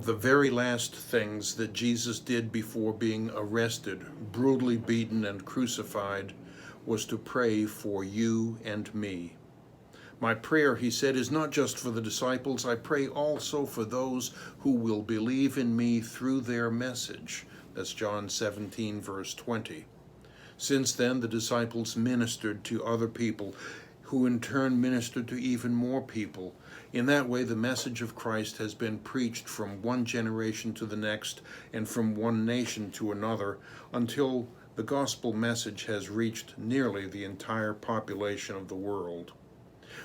of the very last things that Jesus did before being arrested, brutally beaten, and crucified was to pray for you and me. My prayer, he said, is not just for the disciples. I pray also for those who will believe in me through their message. That's John 17, verse 20. Since then, the disciples ministered to other people, who in turn ministered to even more people. In that way, the message of Christ has been preached from one generation to the next and from one nation to another until the gospel message has reached nearly the entire population of the world.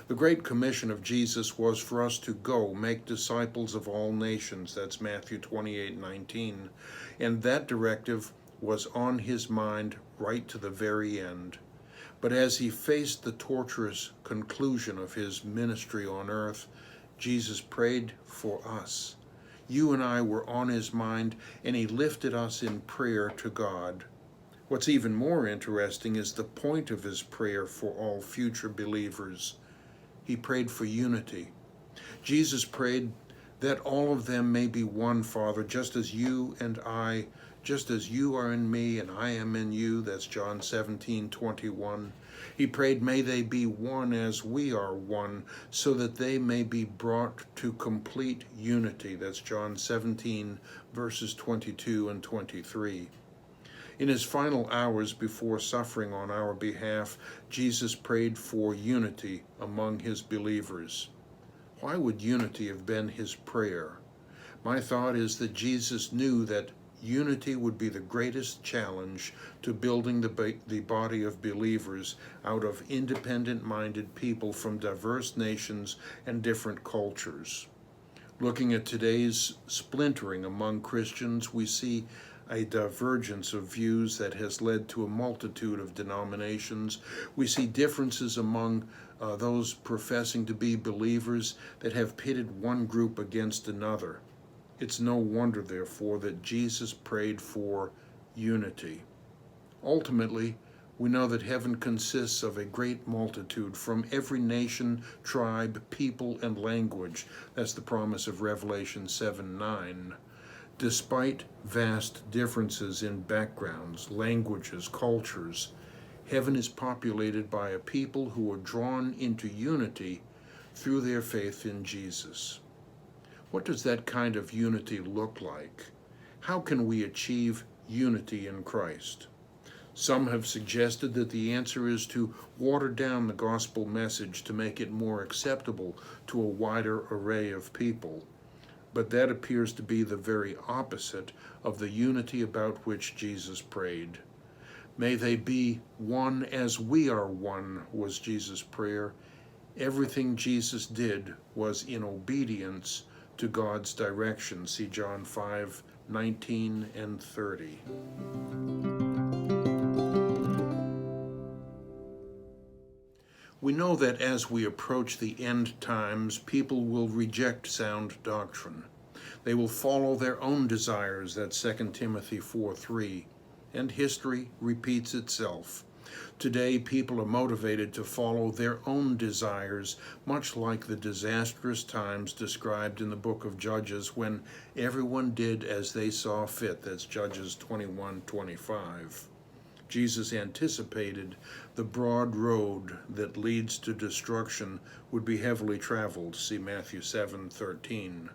The Great Commission of Jesus was for us to go make disciples of all nations. That's Matthew 28:19. And that directive was on his mind right to the very end. But as he faced the torturous conclusion of his ministry on earth, Jesus prayed for us. You and I were on his mind, and he lifted us in prayer to God. What's even more interesting is the point of his prayer for all future believers. He prayed for unity. Jesus prayed that all of them may be one, Father, just as you and I, just as you are in me and I am in you. That's John 17:21. He prayed, may they be one as we are one, so that they may be brought to complete unity. That's John 17, verses 22 and 23. In his final hours before suffering on our behalf, Jesus prayed for unity among his believers. Why would unity have been his prayer? My thought is that Jesus knew that unity would be the greatest challenge to building the body of believers out of independent-minded people from diverse nations and different cultures. Looking at today's splintering among Christians, we see a divergence of views that has led to a multitude of denominations. We see differences among those professing to be believers that have pitted one group against another. It's no wonder, therefore, that Jesus prayed for unity. Ultimately, we know that heaven consists of a great multitude from every nation, tribe, people, and language. That's the promise of Revelation 7:9. Despite vast differences in backgrounds, languages, cultures, heaven is populated by a people who are drawn into unity through their faith in Jesus. What does that kind of unity look like? How can we achieve unity in Christ? Some have suggested that the answer is to water down the gospel message to make it more acceptable to a wider array of people. But that appears to be the very opposite of the unity about which Jesus prayed. May they be one as we are one, was Jesus' prayer. Everything Jesus did was in obedience to God's direction. See John 5:19 and 30. We know that as we approach the end times, people will reject sound doctrine. They will follow their own desires, that's 2 Timothy 4:3, and history repeats itself. Today, people are motivated to follow their own desires, much like the disastrous times described in the book of Judges when everyone did as they saw fit, that's Judges 21:25. Jesus anticipated the broad road that leads to destruction would be heavily traveled. See Matthew 7:13.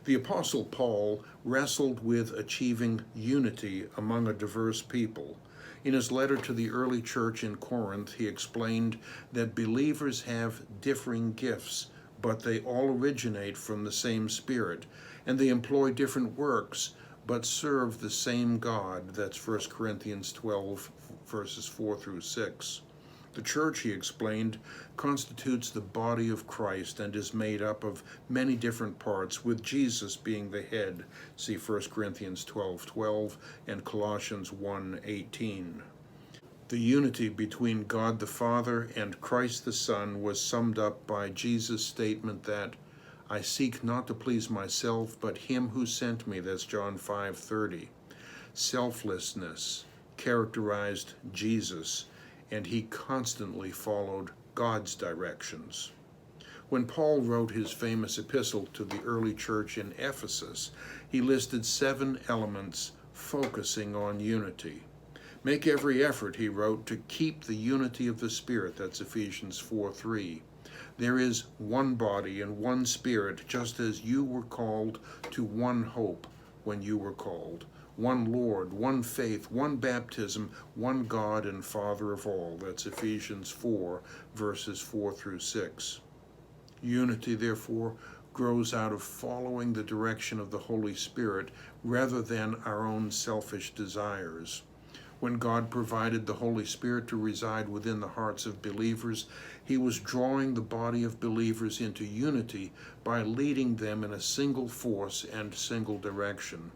The Apostle Paul wrestled with achieving unity among a diverse people. In his letter to the early church in Corinth, he explained that believers have differing gifts, but they all originate from the same Spirit, and they employ different works, but serve the same God. That's 1 Corinthians 12, verses 4 through 6. The church, he explained, constitutes the body of Christ and is made up of many different parts, with Jesus being the head. See 1 Corinthians 12:12 and Colossians 1:18. The unity between God the Father and Christ the Son was summed up by Jesus' statement that, I seek not to please myself, but him who sent me. That's John 5:30. Selflessness characterized Jesus, and he constantly followed God's directions. When Paul wrote his famous epistle to the early church in Ephesus, he listed 7 elements focusing on unity. Make every effort, he wrote, to keep the unity of the Spirit. That's Ephesians 4:3. There is one body and one Spirit, just as you were called to one hope when you were called. One Lord, one faith, one baptism, one God and Father of all. That's Ephesians 4, verses 4 through 6. Unity, therefore, grows out of following the direction of the Holy Spirit rather than our own selfish desires. When God provided the Holy Spirit to reside within the hearts of believers, he was drawing the body of believers into unity by leading them in a single force and single direction.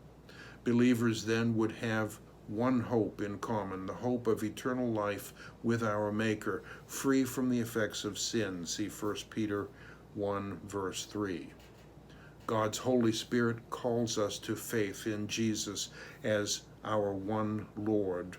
Believers then would have one hope in common, the hope of eternal life with our Maker, free from the effects of sin. See 1 Peter 1, verse 3. God's Holy Spirit calls us to faith in Jesus as our one Lord.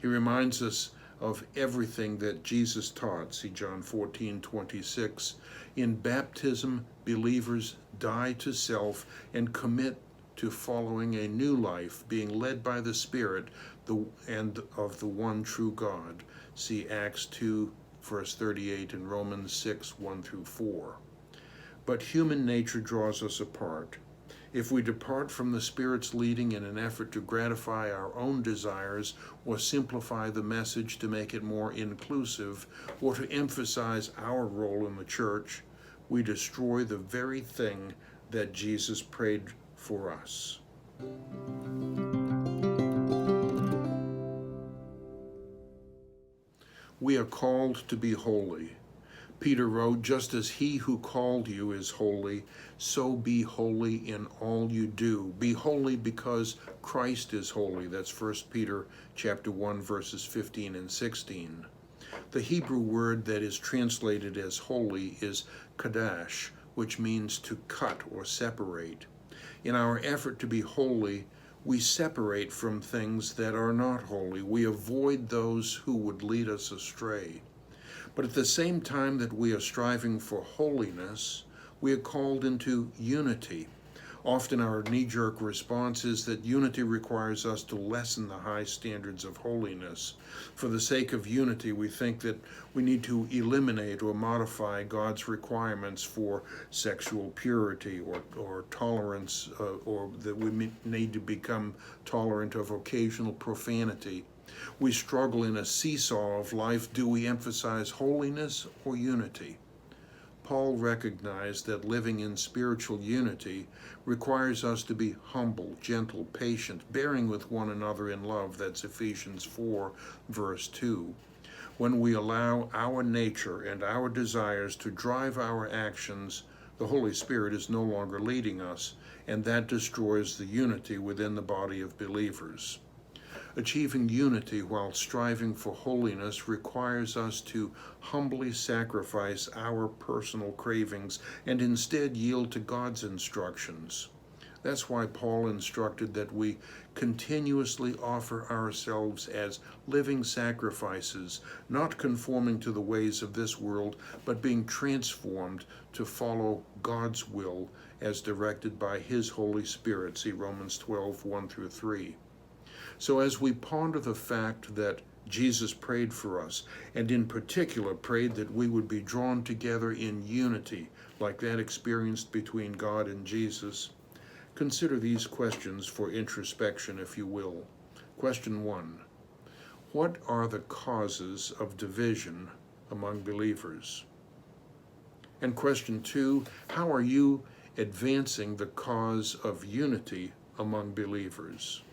He reminds us of everything that Jesus taught. See John 14:26. In baptism, believers die to self and commit to following a new life, being led by the Spirit and of the one true God. See Acts 2, verse 38, and Romans 6, 1 through 4. But human nature draws us apart. If we depart from the Spirit's leading in an effort to gratify our own desires or simplify the message to make it more inclusive or to emphasize our role in the church, we destroy the very thing that Jesus prayed for us. We are called to be holy. Peter wrote, just as he who called you is holy, so be holy in all you do. Be holy because Christ is holy. That's 1 Peter chapter 1, verses 15 and 16. The Hebrew word that is translated as holy is kadash, which means to cut or separate. In our effort to be holy, we separate from things that are not holy. We avoid those who would lead us astray. But at the same time that we are striving for holiness, we are called into unity. Often our knee-jerk response is that unity requires us to lessen the high standards of holiness. For the sake of unity, we think that we need to eliminate or modify God's requirements for sexual purity or tolerance, or that we need to become tolerant of occasional profanity. We struggle in a seesaw of life. Do we emphasize holiness or unity? Paul recognized that living in spiritual unity requires us to be humble, gentle, patient, bearing with one another in love. That's Ephesians 4, verse 2. When we allow our nature and our desires to drive our actions, the Holy Spirit is no longer leading us, and that destroys the unity within the body of believers. Achieving unity while striving for holiness requires us to humbly sacrifice our personal cravings and instead yield to God's instructions. That's why Paul instructed that we continuously offer ourselves as living sacrifices, not conforming to the ways of this world, but being transformed to follow God's will as directed by His Holy Spirit. See Romans 12, 1 through 3. So as we ponder the fact that Jesus prayed for us, and in particular prayed that we would be drawn together in unity, like that experienced between God and Jesus, consider these questions for introspection, if you will. Question 1. What are the causes of division among believers? And question 2, how are you advancing the cause of unity among believers?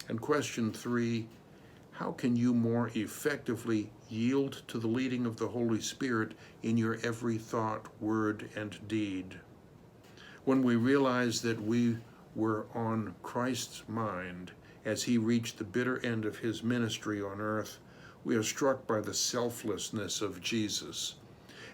And question 3, how can you more effectively yield to the leading of the Holy Spirit in your every thought, word, and deed? When we realize that we were on Christ's mind as he reached the bitter end of his ministry on earth, we are struck by the selflessness of Jesus.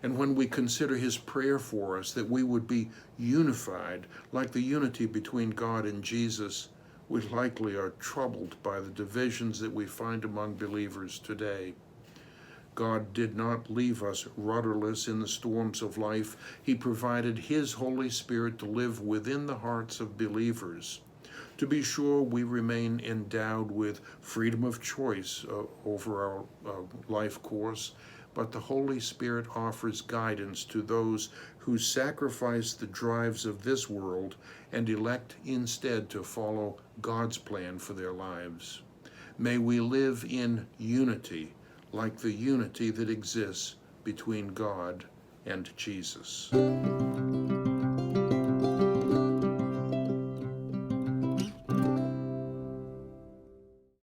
And when we consider his prayer for us that we would be unified, like the unity between God and Jesus, we likely are troubled by the divisions that we find among believers today. God did not leave us rudderless in the storms of life. He provided His Holy Spirit to live within the hearts of believers. To be sure, we remain endowed with freedom of choice over our life course, but the Holy Spirit offers guidance to those who sacrifice the drives of this world and elect instead to follow God's plan for their lives. May we live in unity, like the unity that exists between God and Jesus.